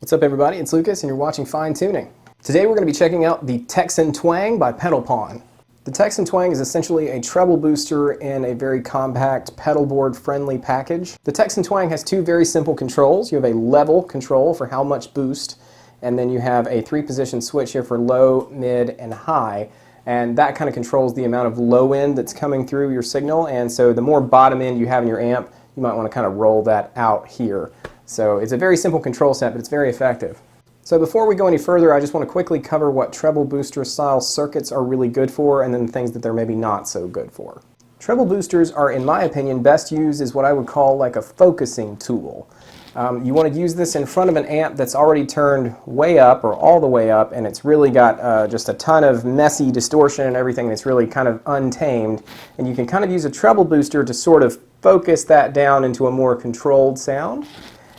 What's up everybody, it's Lucas and you're watching Fine Tuning. Today we're going to be checking out the Texan Twang by Pedal Pawn. The Texan Twang is essentially a treble booster in a very compact pedal board friendly package. The Texan Twang has two very simple controls. You have a level control for how much boost, and then you have a 3-position switch here for low, mid, and high. And that kind of controls the amount of low end that's coming through your signal, and so the more bottom end you have in your amp, you might want to kind of roll that out here. So it's a very simple control set, but it's very effective. So before we go any further, I just want to quickly cover what treble booster style circuits are really good for, and then the things that they're maybe not so good for. Treble boosters are, in my opinion, best used as what I would call like a focusing tool. You want to use this in front of an amp that's already turned way up or all the way up, and it's really got just a ton of messy distortion and everything that's really kind of untamed, and you can kind of use a treble booster to sort of focus that down into a more controlled sound.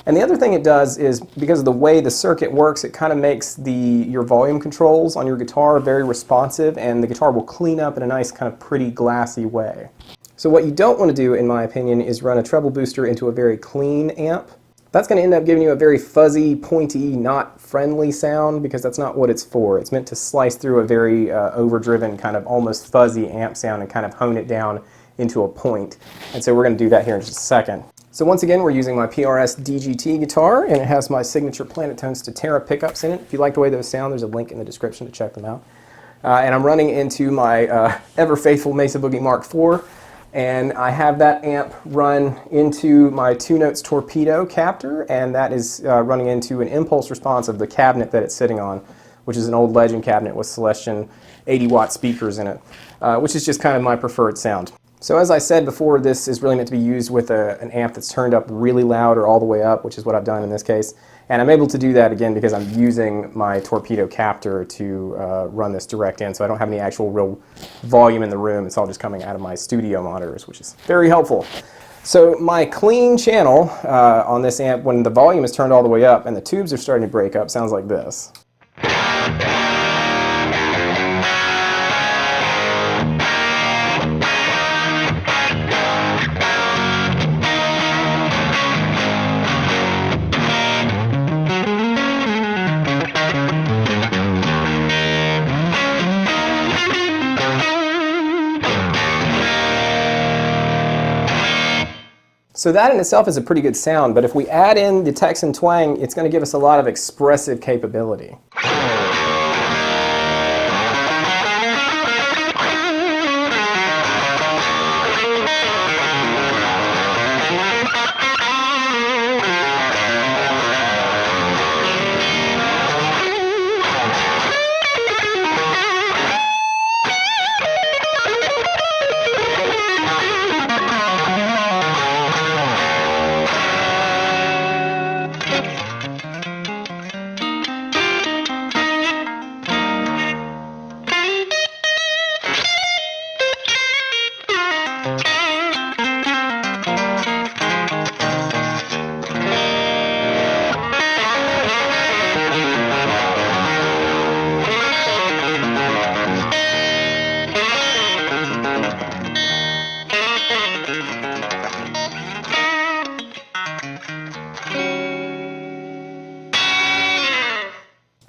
And the other thing it does is, because of the way the circuit works, it kind of makes your volume controls on your guitar very responsive, and the guitar will clean up in a nice kind of pretty glassy way. So what you don't want to do, in my opinion, is run a treble booster into a very clean amp. That's going to end up giving you a very fuzzy, pointy, not friendly sound, because that's not what it's for. It's meant to slice through a very overdriven, kind of almost fuzzy amp sound and kind of hone it down into a point. And so we're going to do that here in just a second. So once again, we're using my PRS DGT guitar, and it has my signature Planet Tone Statera pickups in it. If you like the way those sound, there's a link in the description to check them out. And I'm running into my ever faithful Mesa Boogie Mark IV, and I have that amp run into my 2 Notes Torpedo captor, and that is running into an impulse response of the cabinet that it's sitting on, which is an old Legend cabinet with Celestion 80-watt speakers in it, which is just kind of my preferred sound. So as I said before, this is really meant to be used with an amp that's turned up really loud or all the way up, which is what I've done in this case. And I'm able to do that again because I'm using my Torpedo captor to run this direct in, so I don't have any actual real volume in the room. It's all just coming out of my studio monitors, which is very helpful. So my clean channel on this amp, when the volume is turned all the way up and the tubes are starting to break up, sounds like this. So that in itself is a pretty good sound, but if we add in the Texan Twang, it's going to give us a lot of expressive capability.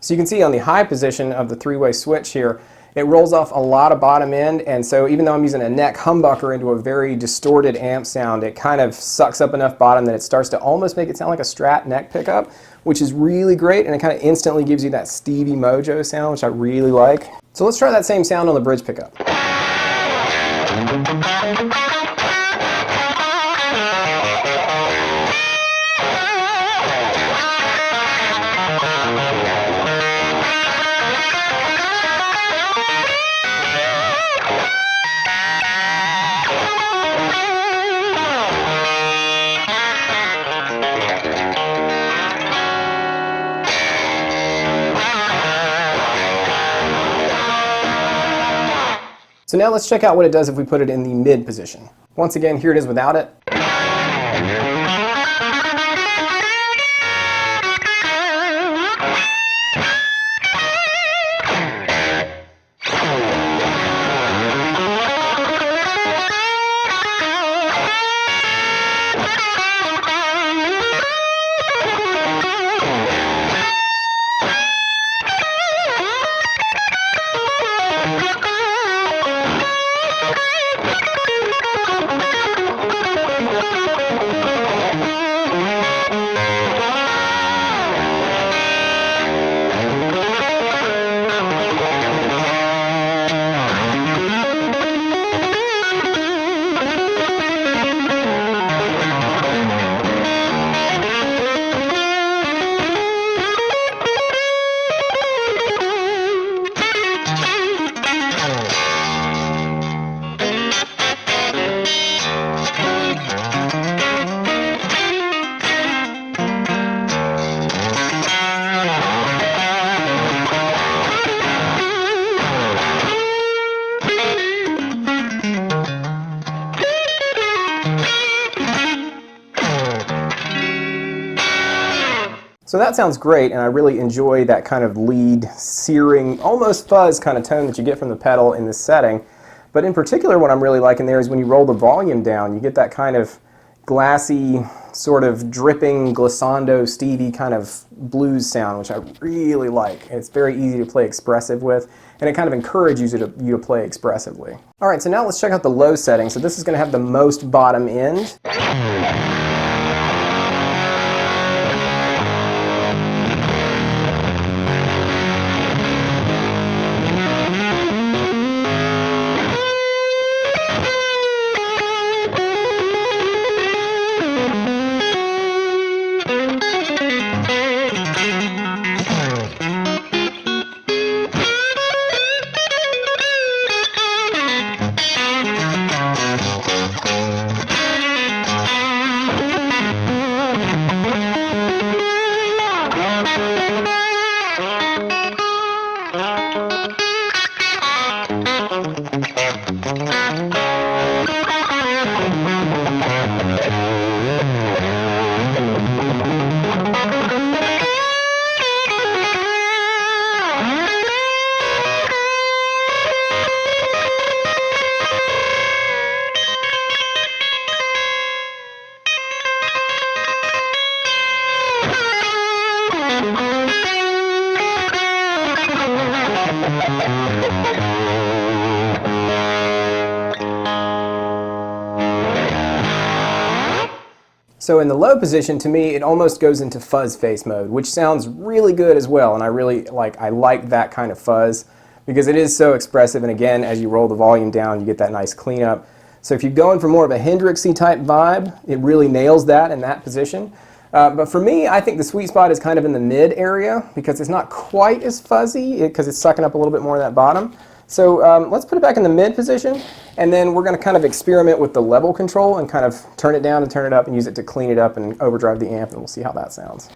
So you can see on the high position of the 3-way switch here, it rolls off a lot of bottom end, and so even though I'm using a neck humbucker into a very distorted amp sound, it kind of sucks up enough bottom that it starts to almost make it sound like a Strat neck pickup, which is really great, and it kind of instantly gives you that Stevie mojo sound, which I really like. So let's try that same sound on the bridge pickup. So now let's check out what it does if we put it in the mid position. Once again, here it is without it. So that sounds great, and I really enjoy that kind of lead, searing, almost fuzz kind of tone that you get from the pedal in this setting. But in particular, what I'm really liking there is when you roll the volume down, you get that kind of glassy, sort of dripping, glissando, Stevie kind of blues sound, which I really like. It's very easy to play expressive with, and it kind of encourages you to play expressively. All right, so now let's check out the low setting. So this is going to have the most bottom end. So in the low position, to me, it almost goes into fuzz face mode, which sounds really good as well, and I like that kind of fuzz because it is so expressive, and again, as you roll the volume down, you get that nice cleanup. So if you're going for more of a Hendrixy type vibe, it really nails that in that position. But for me, I think the sweet spot is kind of in the mid area because it's not quite as fuzzy because it's sucking up a little bit more of that bottom. So let's put it back in the mid position, and then we're going to kind of experiment with the level control and kind of turn it down and turn it up and use it to clean it up and overdrive the amp, and we'll see how that sounds.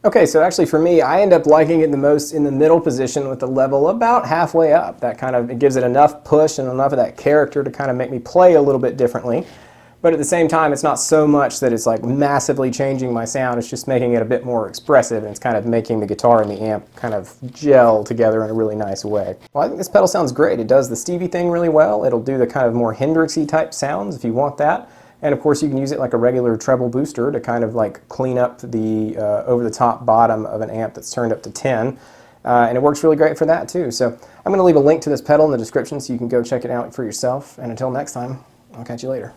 Okay, so actually for me, I end up liking it the most in the middle position with the level about halfway up. That kind of, it gives it enough push and enough of that character to kind of make me play a little bit differently. But at the same time, it's not so much that it's like massively changing my sound. It's just making it a bit more expressive, and it's kind of making the guitar and the amp kind of gel together in a really nice way. Well, I think this pedal sounds great. It does the Stevie thing really well. It'll do the kind of more Hendrixy type sounds if you want that. And of course you can use it like a regular treble booster to kind of like clean up the over the top bottom of an amp that's turned up to 10. And it works really great for that too. So I'm going to leave a link to this pedal in the description so you can go check it out for yourself. And until next time, I'll catch you later.